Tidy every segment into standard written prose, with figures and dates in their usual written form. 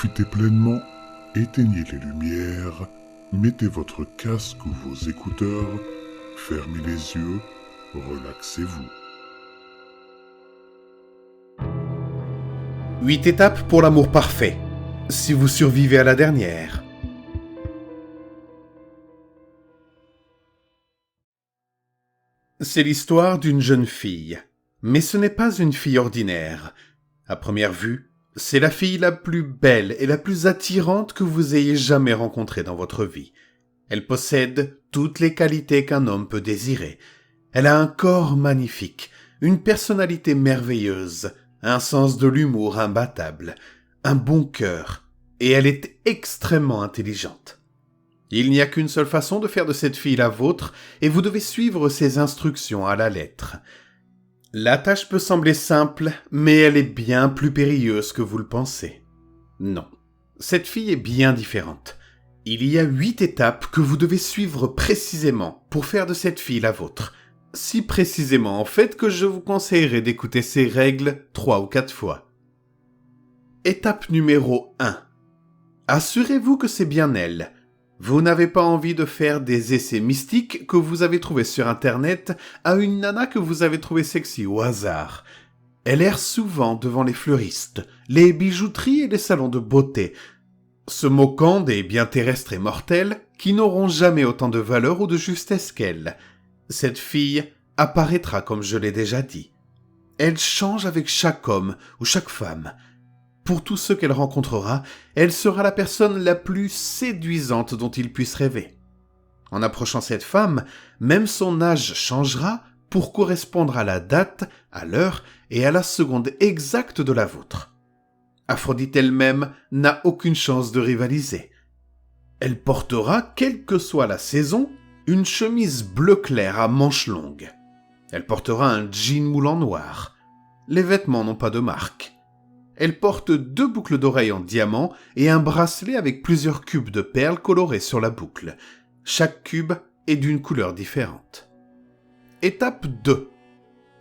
Profitez pleinement, éteignez les lumières, mettez votre casque ou vos écouteurs, fermez les yeux, relaxez-vous. 8 étapes pour l'amour parfait, si vous survivez à la dernière. C'est l'histoire d'une jeune fille, mais ce n'est pas une fille ordinaire. À première vue, c'est la fille la plus belle et la plus attirante que vous ayez jamais rencontrée dans votre vie. Elle possède toutes les qualités qu'un homme peut désirer. Elle a un corps magnifique, une personnalité merveilleuse, un sens de l'humour imbattable, un bon cœur, et elle est extrêmement intelligente. Il n'y a qu'une seule façon de faire de cette fille la vôtre, et vous devez suivre ses instructions à la lettre. La tâche peut sembler simple, mais elle est bien plus périlleuse que vous le pensez. Non, cette fille est bien différente. Il y a 8 étapes que vous devez suivre précisément pour faire de cette fille la vôtre. Si précisément en fait que je vous conseillerais d'écouter ces règles 3 ou 4 fois. Étape numéro 1. Assurez-vous que c'est bien elle. Vous n'avez pas envie de faire des essais mystiques que vous avez trouvés sur Internet à une nana que vous avez trouvée sexy au hasard. Elle erre souvent devant les fleuristes, les bijouteries et les salons de beauté, se moquant des biens terrestres et mortels qui n'auront jamais autant de valeur ou de justesse qu'elle. Cette fille apparaîtra comme je l'ai déjà dit. Elle change avec chaque homme ou chaque femme. Pour tous ceux qu'elle rencontrera, elle sera la personne la plus séduisante dont il puisse rêver. En approchant cette femme, même son âge changera pour correspondre à la date, à l'heure et à la seconde exacte de la vôtre. Aphrodite elle-même n'a aucune chance de rivaliser. Elle portera, quelle que soit la saison, une chemise bleu clair à manches longues. Elle portera un jean moulant noir. Les vêtements n'ont pas de marque. Elle porte 2 boucles d'oreilles en diamant et un bracelet avec plusieurs cubes de perles colorées sur la boucle. Chaque cube est d'une couleur différente. Étape 2.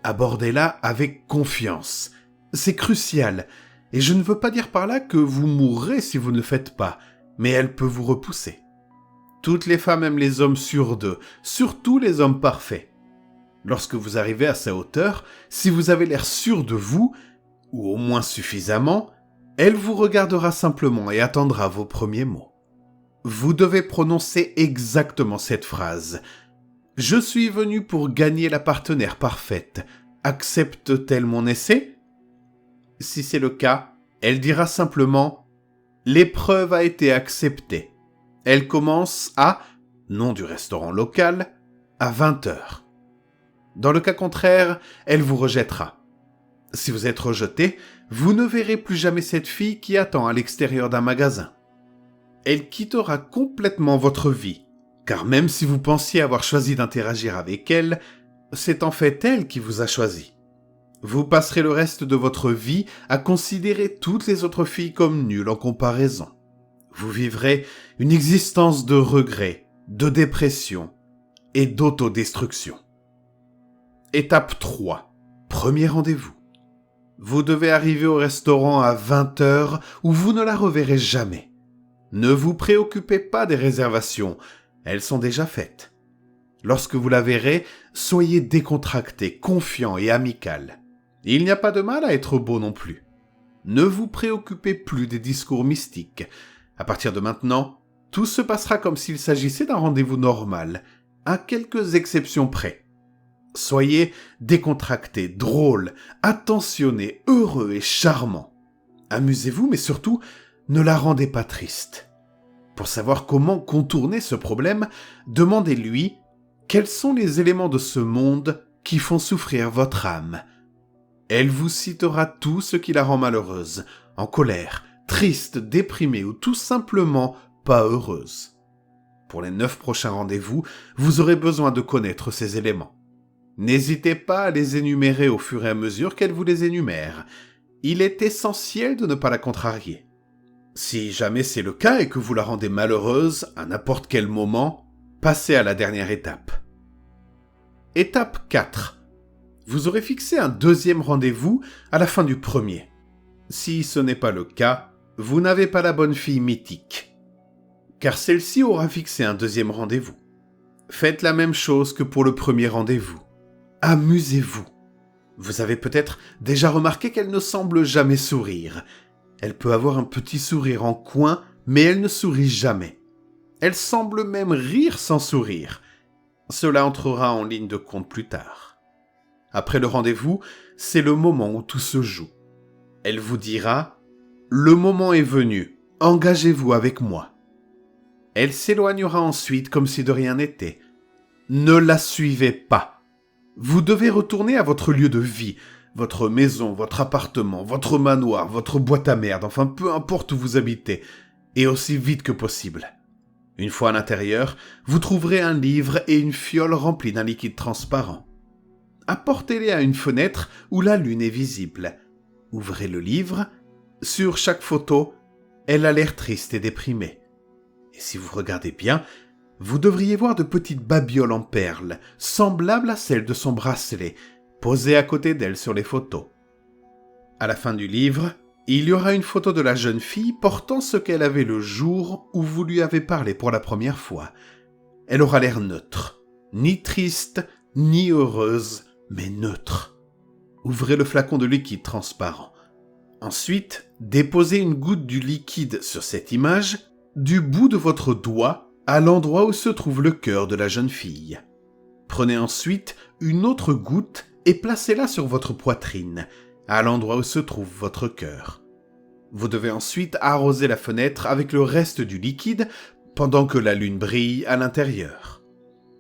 Abordez-la avec confiance. C'est crucial, et je ne veux pas dire par là que vous mourrez si vous ne le faites pas, mais elle peut vous repousser. Toutes les femmes aiment les hommes sûrs d'eux, surtout les hommes parfaits. Lorsque vous arrivez à sa hauteur, si vous avez l'air sûr de vous, ou au moins suffisamment, elle vous regardera simplement et attendra vos premiers mots. Vous devez prononcer exactement cette phrase. « Je suis venu pour gagner la partenaire parfaite. Accepte-t-elle mon essai ?» Si c'est le cas, elle dira simplement « L'épreuve a été acceptée. Elle commence à, nom du restaurant local, à 20h. » Dans le cas contraire, elle vous rejettera. Si vous êtes rejeté, vous ne verrez plus jamais cette fille qui attend à l'extérieur d'un magasin. Elle quittera complètement votre vie, car même si vous pensiez avoir choisi d'interagir avec elle, c'est en fait elle qui vous a choisi. Vous passerez le reste de votre vie à considérer toutes les autres filles comme nulles en comparaison. Vous vivrez une existence de regret, de dépression et d'autodestruction. Étape 3. Premier rendez-vous. Vous devez arriver au restaurant à 20h où vous ne la reverrez jamais. Ne vous préoccupez pas des réservations, elles sont déjà faites. Lorsque vous la verrez, soyez décontracté, confiant et amical. Il n'y a pas de mal à être beau non plus. Ne vous préoccupez plus des discours mystiques. À partir de maintenant, tout se passera comme s'il s'agissait d'un rendez-vous normal, à quelques exceptions près. Soyez décontracté, drôle, attentionné, heureux et charmant. Amusez-vous, mais surtout, ne la rendez pas triste. Pour savoir comment contourner ce problème, demandez-lui quels sont les éléments de ce monde qui font souffrir votre âme. Elle vous citera tout ce qui la rend malheureuse, en colère, triste, déprimée ou tout simplement pas heureuse. Pour les 9 prochains rendez-vous, vous aurez besoin de connaître ces éléments. N'hésitez pas à les énumérer au fur et à mesure qu'elle vous les énumère. Il est essentiel de ne pas la contrarier. Si jamais c'est le cas et que vous la rendez malheureuse à n'importe quel moment, passez à la dernière étape. Étape 4. Vous aurez fixé un 2e rendez-vous à la fin du premier. Si ce n'est pas le cas, vous n'avez pas la bonne fille mythique, car celle-ci aura fixé un deuxième rendez-vous. Faites la même chose que pour le premier rendez-vous. Amusez-vous. Vous avez peut-être déjà remarqué qu'elle ne semble jamais sourire. Elle peut avoir un petit sourire en coin, mais elle ne sourit jamais. Elle semble même rire sans sourire. Cela entrera en ligne de compte plus tard. Après le rendez-vous, c'est le moment où tout se joue. Elle vous dira « Le moment est venu, engagez-vous avec moi ». Elle s'éloignera ensuite comme si de rien n'était. Ne la suivez pas. Vous devez retourner à votre lieu de vie, votre maison, votre appartement, votre manoir, votre boîte à merde, enfin peu importe où vous habitez, et aussi vite que possible. Une fois à l'intérieur, vous trouverez un livre et une fiole remplie d'un liquide transparent. Apportez-les à une fenêtre où la lune est visible. Ouvrez le livre. Sur chaque photo, elle a l'air triste et déprimée. Et si vous regardez bien, vous devriez voir de petites babioles en perles, semblables à celles de son bracelet, posées à côté d'elle sur les photos. À la fin du livre, il y aura une photo de la jeune fille portant ce qu'elle avait le jour où vous lui avez parlé pour la première fois. Elle aura l'air neutre, ni triste, ni heureuse, mais neutre. Ouvrez le flacon de liquide transparent. Ensuite, déposez une goutte du liquide sur cette image, du bout de votre doigt à l'endroit où se trouve le cœur de la jeune fille. Prenez ensuite une autre goutte et placez-la sur votre poitrine, à l'endroit où se trouve votre cœur. Vous devez ensuite arroser la fenêtre avec le reste du liquide pendant que la lune brille à l'intérieur.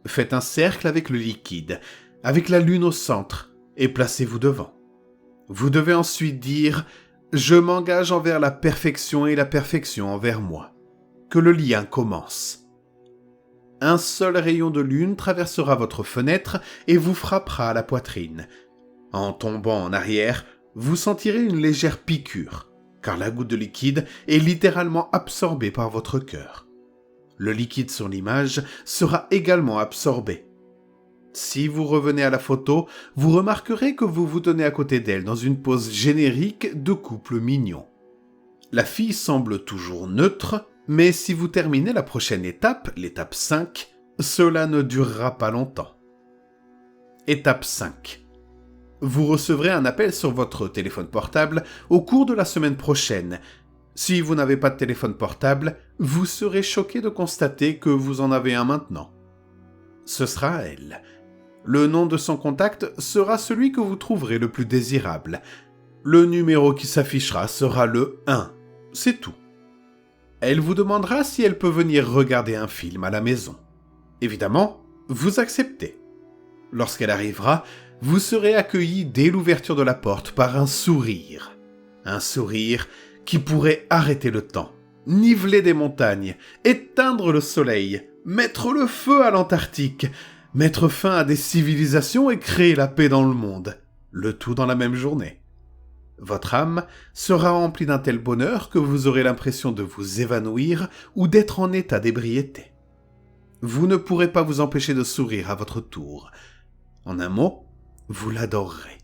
Faites un cercle avec le liquide, avec la lune au centre, et placez-vous devant. Vous devez ensuite dire « Je m'engage envers la perfection et la perfection envers moi ». Que le lien commence. Un seul rayon de lune traversera votre fenêtre et vous frappera à la poitrine. En tombant en arrière, vous sentirez une légère piqûre, car la goutte de liquide est littéralement absorbée par votre cœur. Le liquide sur l'image sera également absorbé. Si vous revenez à la photo, vous remarquerez que vous vous tenez à côté d'elle dans une pose générique de couple mignon. La fille semble toujours neutre, mais si vous terminez la prochaine étape, l'étape 5, cela ne durera pas longtemps. Étape 5. Vous recevrez un appel sur votre téléphone portable au cours de la semaine prochaine. Si vous n'avez pas de téléphone portable, vous serez choqué de constater que vous en avez un maintenant. Ce sera elle. Le nom de son contact sera celui que vous trouverez le plus désirable. Le numéro qui s'affichera sera le 1. C'est tout. Elle vous demandera si elle peut venir regarder un film à la maison. Évidemment, vous acceptez. Lorsqu'elle arrivera, vous serez accueilli dès l'ouverture de la porte par un sourire. Un sourire qui pourrait arrêter le temps, niveler des montagnes, éteindre le soleil, mettre le feu à l'Antarctique, mettre fin à des civilisations et créer la paix dans le monde. Le tout dans la même journée. Votre âme sera remplie d'un tel bonheur que vous aurez l'impression de vous évanouir ou d'être en état d'ébriété. Vous ne pourrez pas vous empêcher de sourire à votre tour. En un mot, vous l'adorerez.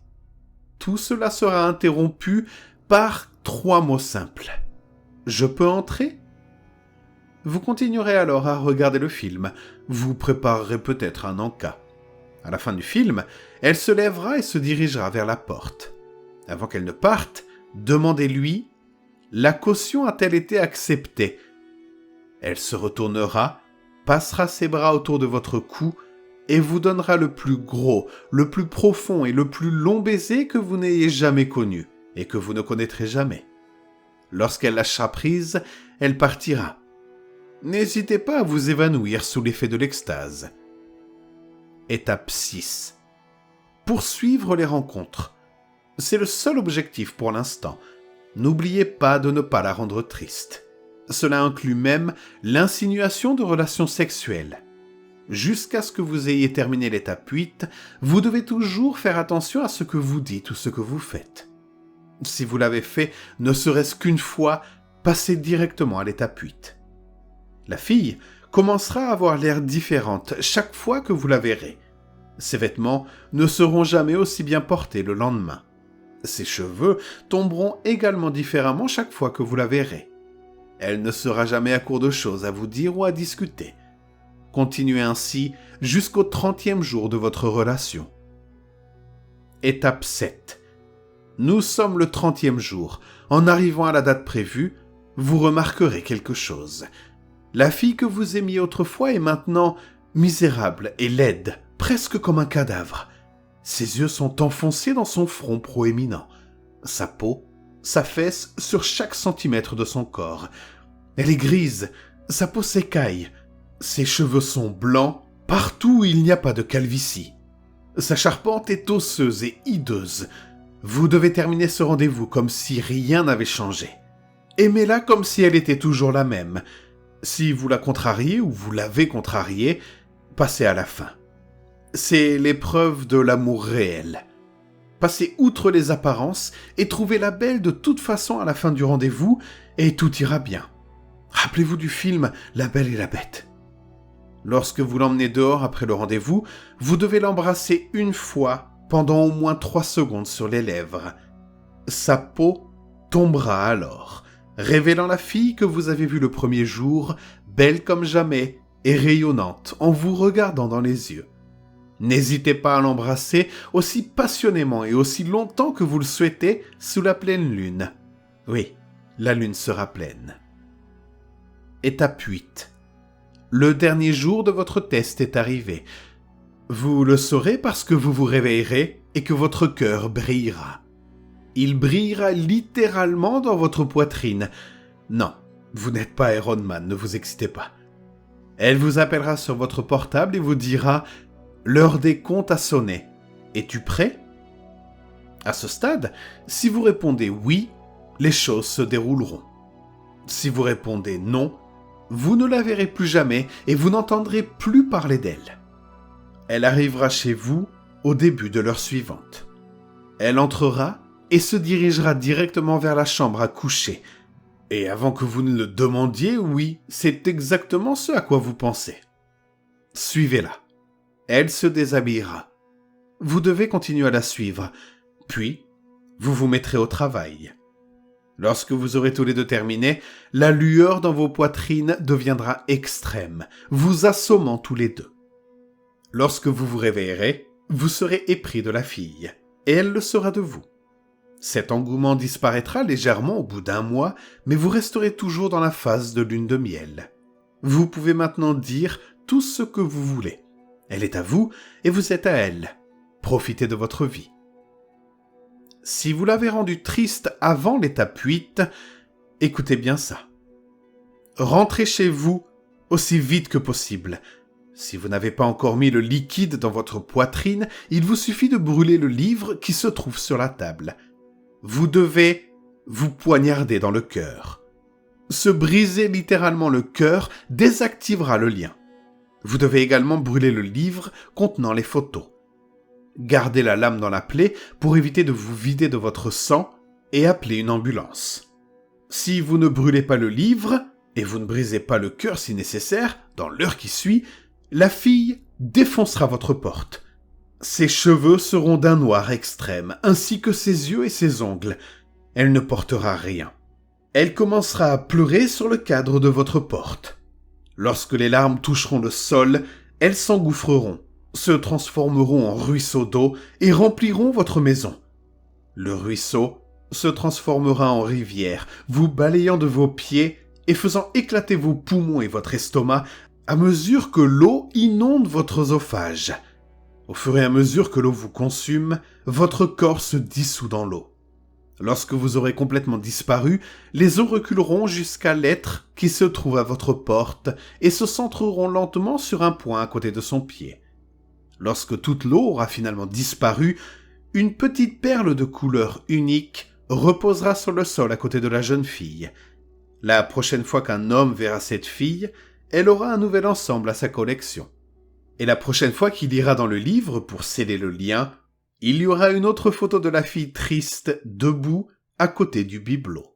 Tout cela sera interrompu par 3 mots simples. « Je peux entrer ?» Vous continuerez alors à regarder le film. Vous préparerez peut-être un encas. À la fin du film, elle se lèvera et se dirigera vers la porte. Avant qu'elle ne parte, demandez-lui « La caution a-t-elle été acceptée ?» Elle se retournera, passera ses bras autour de votre cou et vous donnera le plus gros, le plus profond et le plus long baiser que vous n'ayez jamais connu et que vous ne connaîtrez jamais. Lorsqu'elle lâchera prise, elle partira. N'hésitez pas à vous évanouir sous l'effet de l'extase. Étape 6. Poursuivre les rencontres. C'est le seul objectif pour l'instant. N'oubliez pas de ne pas la rendre triste. Cela inclut même l'insinuation de relations sexuelles. Jusqu'à ce que vous ayez terminé l'étape 8, vous devez toujours faire attention à ce que vous dites ou ce que vous faites. Si vous l'avez fait ne serait-ce qu'une fois, passez directement à l'étape 8. La fille commencera à avoir l'air différente chaque fois que vous la verrez. Ses vêtements ne seront jamais aussi bien portés le lendemain. Ses cheveux tomberont également différemment chaque fois que vous la verrez. Elle ne sera jamais à court de choses à vous dire ou à discuter. Continuez ainsi jusqu'au 30e jour de votre relation. Étape 7. Nous sommes le 30e jour. En arrivant à la date prévue, vous remarquerez quelque chose. La fille que vous aimiez autrefois est maintenant misérable et laide, presque comme un cadavre. Ses yeux sont enfoncés dans son front proéminent. Sa peau s'affaisse sur chaque centimètre de son corps. Elle est grise, sa peau s'écaille. Ses cheveux sont blancs, partout où il n'y a pas de calvitie. Sa charpente est osseuse et hideuse. Vous devez terminer ce rendez-vous comme si rien n'avait changé. Aimez-la comme si elle était toujours la même. Si vous la contrariez ou vous l'avez contrariée, passez à la fin. C'est l'épreuve de l'amour réel. Passez outre les apparences et trouvez-la belle de toute façon à la fin du rendez-vous et tout ira bien. Rappelez-vous du film La Belle et la Bête. Lorsque vous l'emmenez dehors après le rendez-vous, vous devez l'embrasser une fois pendant au moins 3 secondes sur les lèvres. Sa peau tombera alors, révélant la fille que vous avez vue le premier jour, belle comme jamais et rayonnante en vous regardant dans les yeux. N'hésitez pas à l'embrasser aussi passionnément et aussi longtemps que vous le souhaitez sous la pleine lune. Oui, la lune sera pleine. Étape 8. Le dernier jour de votre test est arrivé. Vous le saurez parce que vous vous réveillerez et que votre cœur brillera. Il brillera littéralement dans votre poitrine. Non, vous n'êtes pas Iron Man, ne vous excitez pas. Elle vous appellera sur votre portable et vous dira « L'heure des comptes a sonné. Es-tu prêt ?» À ce stade, si vous répondez « oui », les choses se dérouleront. Si vous répondez « non », vous ne la verrez plus jamais et vous n'entendrez plus parler d'elle. Elle arrivera chez vous au début de l'heure suivante. Elle entrera et se dirigera directement vers la chambre à coucher. Et avant que vous ne le demandiez, oui, c'est exactement ce à quoi vous pensez. Suivez-la. Elle se déshabillera. Vous devez continuer à la suivre. Puis, vous vous mettrez au travail. Lorsque vous aurez tous les deux terminé, la lueur dans vos poitrines deviendra extrême, vous assommant tous les deux. Lorsque vous vous réveillerez, vous serez épris de la fille, et elle le sera de vous. Cet engouement disparaîtra légèrement au bout d'1 mois, mais vous resterez toujours dans la phase de lune de miel. Vous pouvez maintenant dire tout ce que vous voulez. Elle est à vous, et vous êtes à elle. Profitez de votre vie. Si vous l'avez rendue triste avant l'étape 8, écoutez bien ça. Rentrez chez vous aussi vite que possible. Si vous n'avez pas encore mis le liquide dans votre poitrine, il vous suffit de brûler le livre qui se trouve sur la table. Vous devez vous poignarder dans le cœur. Se briser littéralement le cœur désactivera le lien. Vous devez également brûler le livre contenant les photos. Gardez la lame dans la plaie pour éviter de vous vider de votre sang et appelez une ambulance. Si vous ne brûlez pas le livre, et vous ne brisez pas le cœur si nécessaire, dans l'heure qui suit, la fille défoncera votre porte. Ses cheveux seront d'un noir extrême, ainsi que ses yeux et ses ongles. Elle ne portera rien. Elle commencera à pleurer sur le cadre de votre porte. Lorsque les larmes toucheront le sol, elles s'engouffreront, se transformeront en ruisseaux d'eau et rempliront votre maison. Le ruisseau se transformera en rivière, vous balayant de vos pieds et faisant éclater vos poumons et votre estomac à mesure que l'eau inonde votre œsophage. Au fur et à mesure que l'eau vous consume, votre corps se dissout dans l'eau. Lorsque vous aurez complètement disparu, les eaux reculeront jusqu'à l'être qui se trouve à votre porte et se centreront lentement sur un point à côté de son pied. Lorsque toute l'eau aura finalement disparu, une petite perle de couleur unique reposera sur le sol à côté de la jeune fille. La prochaine fois qu'un homme verra cette fille, elle aura un nouvel ensemble à sa collection. Et la prochaine fois qu'il ira dans le livre pour sceller le lien, il y aura une autre photo de la fille triste, debout, à côté du bibelot.